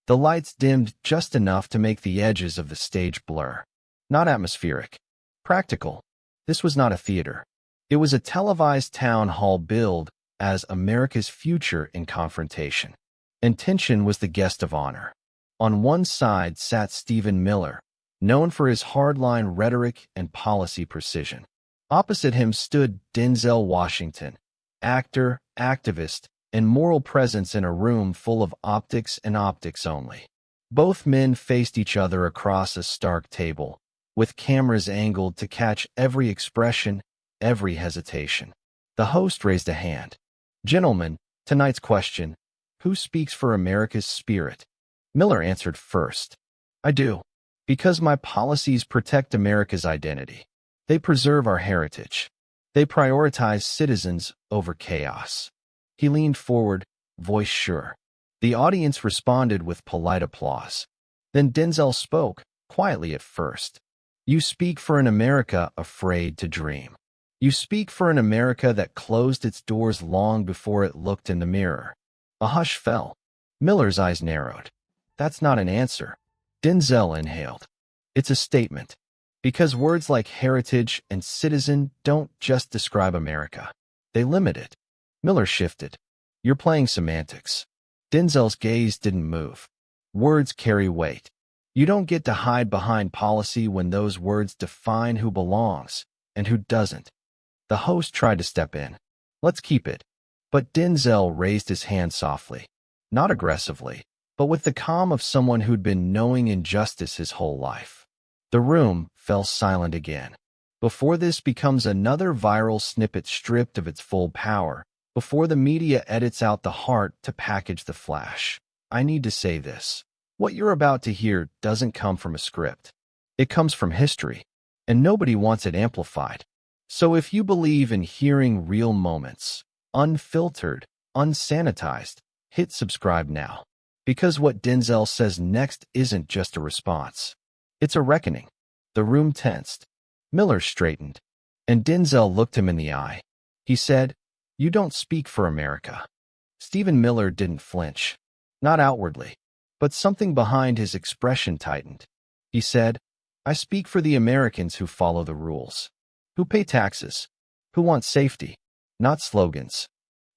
The lights dimmed just enough to make the edges of the stage blur. Not atmospheric. Practical. This was not a theater. It was a televised town hall billed as America's future in confrontation. And tension was the guest of honor. On one side sat Stephen Miller, known for his hardline rhetoric and policy precision. Opposite him stood Denzel Washington, actor, activist, and moral presence in a room full of optics and optics only. Both men faced each other across a stark table, with cameras angled to catch every expression, every hesitation. The host raised a hand. "Gentlemen, tonight's question, who speaks for America's spirit?" Miller answered first. "I do. Because my policies protect America's identity. They preserve our heritage. They prioritize citizens over chaos." He leaned forward, voice sure. The audience responded with polite applause. Then Denzel spoke, quietly at first. "You speak for an America afraid to dream. You speak for an America that closed its doors long before it looked in the mirror." A hush fell. Miller's eyes narrowed. "That's not an answer." Denzel inhaled. "It's a statement. Because words like heritage and citizen don't just describe America. They limit it." Miller shifted. "You're playing semantics." Denzel's gaze didn't move. "Words carry weight. You don't get to hide behind policy when those words define who belongs and who doesn't." The host tried to step in. "Let's keep it." But Denzel raised his hand softly, not aggressively, but with the calm of someone who'd been knowing injustice his whole life. The room fell silent again. Before this becomes another viral snippet stripped of its full power, before the media edits out the heart to package the flash, I need to say this. What you're about to hear doesn't come from a script. It comes from history, and nobody wants it amplified. So if you believe in hearing real moments, unfiltered, unsanitized, hit subscribe now. Because what Denzel says next isn't just a response. It's a reckoning. The room tensed. Miller straightened, and Denzel looked him in the eye. He said, "You don't speak for America." Stephen Miller didn't flinch. Not outwardly, but something behind his expression tightened. He said, "I speak for the Americans who follow the rules, who pay taxes, who want safety, not slogans."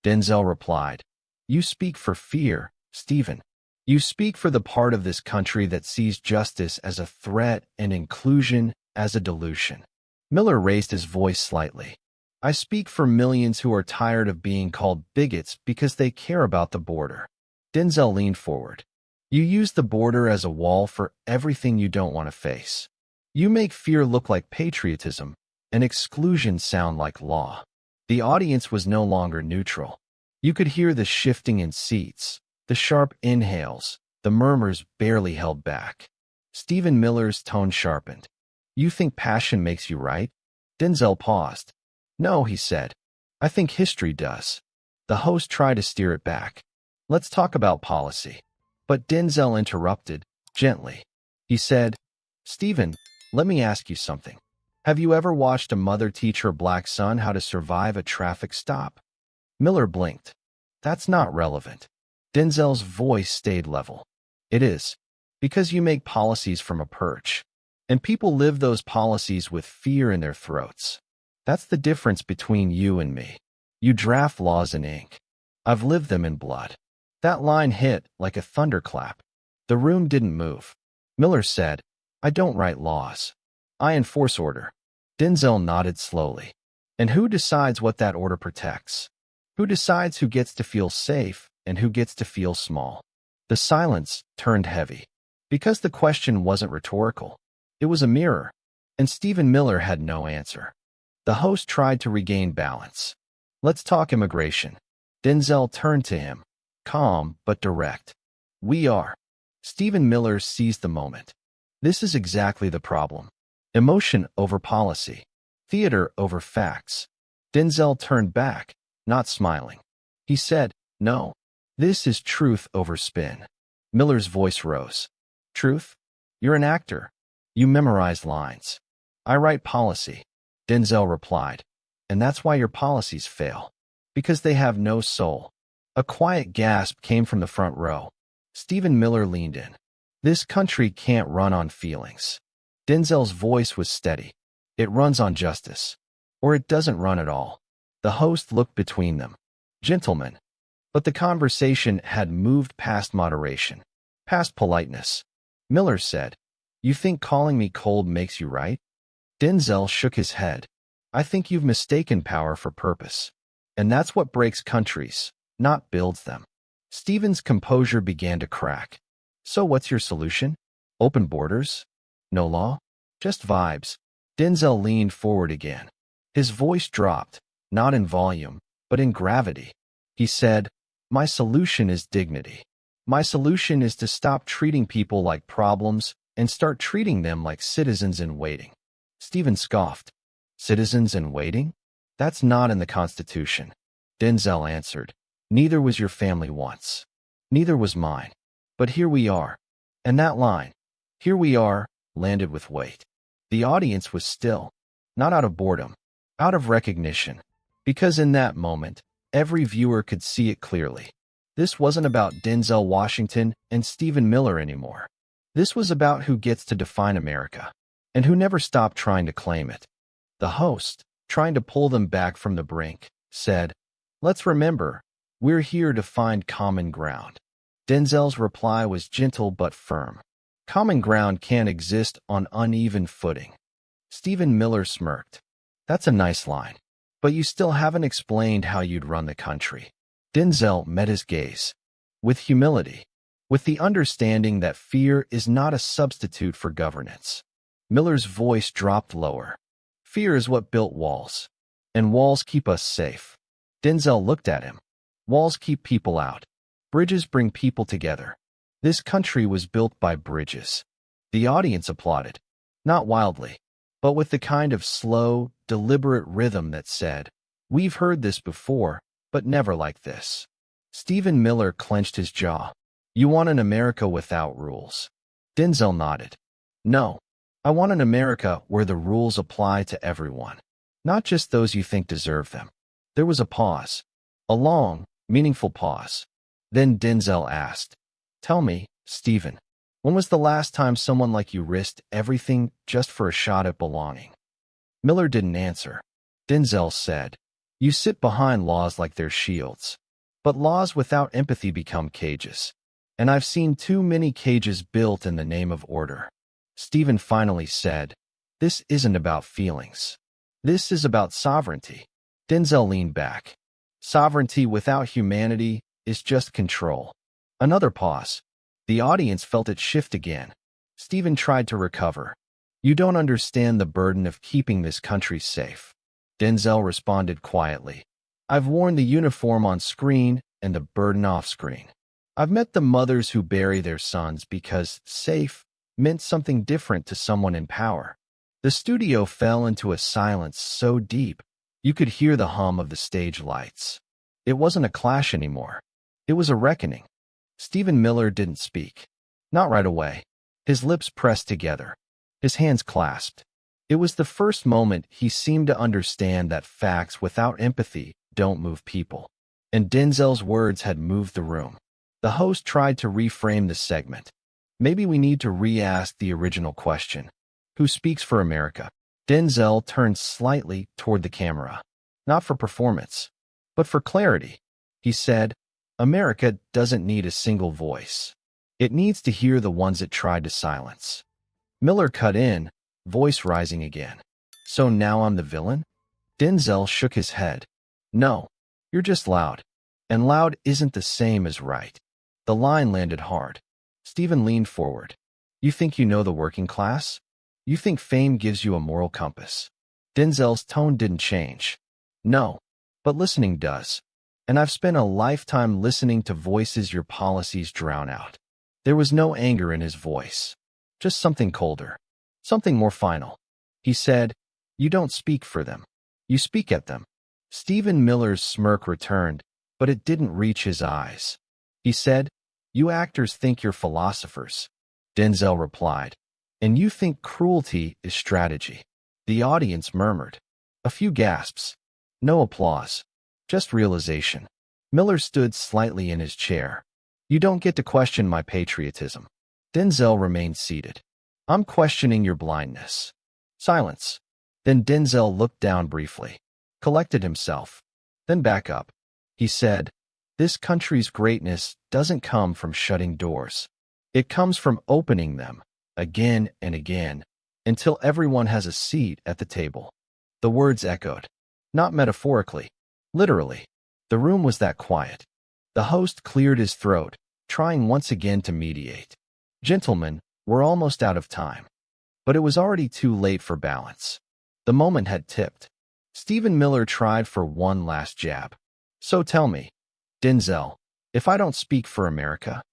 Denzel replied, "You speak for fear, Stephen. You speak for the part of this country that sees justice as a threat and inclusion as a dilution." Miller raised his voice slightly. "I speak for millions who are tired of being called bigots because they care about the border." Denzel leaned forward. "You use the border as a wall for everything you don't want to face. You make fear look like patriotism and exclusion sound like law." The audience was no longer neutral. You could hear the shifting in seats, the sharp inhales, the murmurs barely held back. Stephen Miller's tone sharpened. "You think passion makes you right?" Denzel paused. "No," he said. "I think history does." The host tried to steer it back. "Let's talk about policy." But Denzel interrupted, gently. He said, "Stephen, let me ask you something. Have you ever watched a mother teach her black son how to survive a traffic stop?" Miller blinked. "That's not relevant." Denzel's voice stayed level. "It is. Because you make policies from a perch. And people live those policies with fear in their throats. That's the difference between you and me. You draft laws in ink. I've lived them in blood." That line hit like a thunderclap. The room didn't move. Miller said, "I don't write laws. I enforce order." Denzel nodded slowly. "And who decides what that order protects? Who decides who gets to feel safe and who gets to feel small?" The silence turned heavy. Because the question wasn't rhetorical. It was a mirror, and Stephen Miller had no answer. The host tried to regain balance. "Let's talk immigration." Denzel turned to him, calm but direct. "We are." Stephen Miller seized the moment. "This is exactly the problem. Emotion over policy. Theater over facts." Denzel turned back, not smiling. He said, "No. This is truth over spin." Miller's voice rose. "Truth? You're an actor. You memorize lines. I write policy." Denzel replied, "And that's why your policies fail. Because they have no soul." A quiet gasp came from the front row. Stephen Miller leaned in. This country can't run on feelings. Denzel's voice was steady. It runs on justice. Or it doesn't run at all. The host looked between them. Gentlemen. But the conversation had moved past moderation, past politeness. Miller said, "You think calling me cold makes you right?" Denzel shook his head. "I think you've mistaken power for purpose. And that's what breaks countries, not builds them." Stephen's composure began to crack. "So what's your solution? Open borders? No law? Just vibes?" Denzel leaned forward again. His voice dropped, not in volume, but in gravity. He said, "My solution is dignity. My solution is to stop treating people like problems and start treating them like citizens in waiting." Stephen scoffed. "Citizens in waiting? That's not in the Constitution." Denzel answered, "Neither was your family once. Neither was mine. But here we are." And that line, "Here we are," landed with weight. The audience was still, not out of boredom, out of recognition, because in that moment, every viewer could see it clearly. This wasn't about Denzel Washington and Stephen Miller anymore. This was about who gets to define America, and who never stopped trying to claim it. The host, trying to pull them back from the brink, said, "Let's remember, we're here to find common ground." Denzel's reply was gentle but firm. "Common ground can't exist on uneven footing." Stephen Miller smirked. "That's a nice line. But you still haven't explained how you'd run the country." Denzel met his gaze. With humility. With the understanding that fear is not a substitute for governance. Miller's voice dropped lower. "Fear is what built walls. And walls keep us safe." Denzel looked at him. "Walls keep people out. Bridges bring people together. This country was built by bridges." The audience applauded. Not wildly, but with the kind of slow, deliberate rhythm that said, "We've heard this before, but never like this." Stephen Miller clenched his jaw. "You want an America without rules?" Denzel nodded. "No. I want an America where the rules apply to everyone, not just those you think deserve them." There was a pause. A long, meaningful pause. Then Denzel asked, "Tell me, Stephen, when was the last time someone like you risked everything just for a shot at belonging?" Miller didn't answer. Denzel said, "You sit behind laws like they're shields. But laws without empathy become cages. And I've seen too many cages built in the name of order." Stephen finally said, "This isn't about feelings. This is about sovereignty." Denzel leaned back. "Sovereignty without humanity is just control." Another pause. The audience felt it shift again. Stephen tried to recover. "You don't understand the burden of keeping this country safe." Denzel responded quietly. "I've worn the uniform on screen and the burden off screen. I've met the mothers who bury their sons because safe meant something different to someone in power." The studio fell into a silence so deep, you could hear the hum of the stage lights. It wasn't a clash anymore. It was a reckoning. Stephen Miller didn't speak. Not right away. His lips pressed together. His hands clasped. It was the first moment he seemed to understand that facts without empathy don't move people. And Denzel's words had moved the room. The host tried to reframe the segment. "Maybe we need to re-ask the original question. Who speaks for America?" Denzel turned slightly toward the camera. "Not for performance, but for clarity." He said, "America doesn't need a single voice. It needs to hear the ones it tried to silence." Miller cut in, voice rising again. "So now I'm the villain?" Denzel shook his head. "No, you're just loud. And loud isn't the same as right." The line landed hard. Stephen leaned forward. "You think you know the working class? You think fame gives you a moral compass?" Denzel's tone didn't change. "No, but listening does. And I've spent a lifetime listening to voices your policies drown out." There was no anger in his voice. Just something colder. Something more final. He said, "You don't speak for them. You speak at them." Stephen Miller's smirk returned, but it didn't reach his eyes. He said, "You actors think you're philosophers." Denzel replied, "And you think cruelty is strategy." The audience murmured. A few gasps. No applause. Just realization. Miller stood slightly in his chair. You don't get to question my patriotism. Denzel remained seated. I'm questioning your blindness. Silence. Then Denzel looked down briefly, collected himself, then back up. He said, "This country's greatness doesn't come from shutting doors. It comes from opening them, again and again, until everyone has a seat at the table." The words echoed. Not metaphorically, literally. The room was that quiet. The host cleared his throat, trying once again to mediate. "Gentlemen, we're almost out of time." But it was already too late for balance. The moment had tipped. Stephen Miller tried for one last jab. "So tell me, Denzel, if I don't speak for America,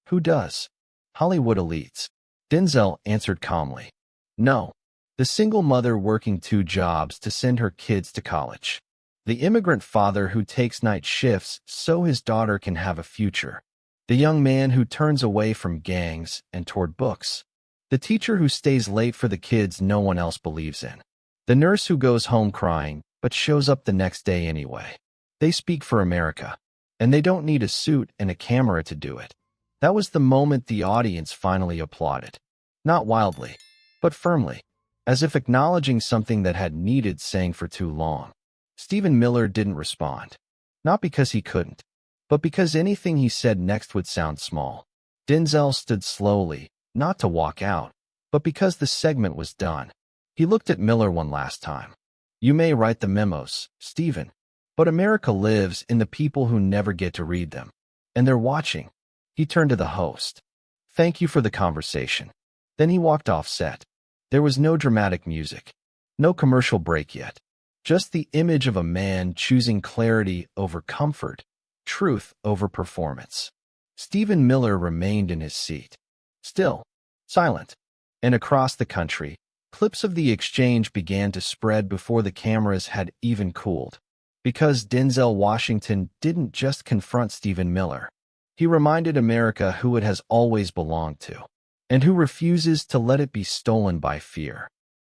who does?" "Hollywood elites." Denzel answered calmly. "No. The single mother working 2 jobs to send her kids to college. The immigrant father who takes night shifts so his daughter can have a future. The young man who turns away from gangs and toward books. The teacher who stays late for the kids no one else believes in. The nurse who goes home crying but shows up the next day anyway. They speak for America, and they don't need a suit and a camera to do it." That was the moment the audience finally applauded. Not wildly, but firmly, as if acknowledging something that had needed saying for too long. Stephen Miller didn't respond. Not because he couldn't, but because anything he said next would sound small. Denzel stood slowly, not to walk out, but because the segment was done. He looked at Miller one last time. "You may write the memos, Stephen, but America lives in the people who never get to read them. And they're watching." He turned to the host. "Thank you for the conversation." Then he walked off set. There was no dramatic music, no commercial break yet, just the image of a man choosing clarity over comfort, truth over performance. Stephen Miller remained in his seat, still, silent, and across the country, clips of the exchange began to spread before the cameras had even cooled. Because Denzel Washington didn't just confront Stephen Miller. He reminded America who it has always belonged to, and who refuses to let it be stolen by fear.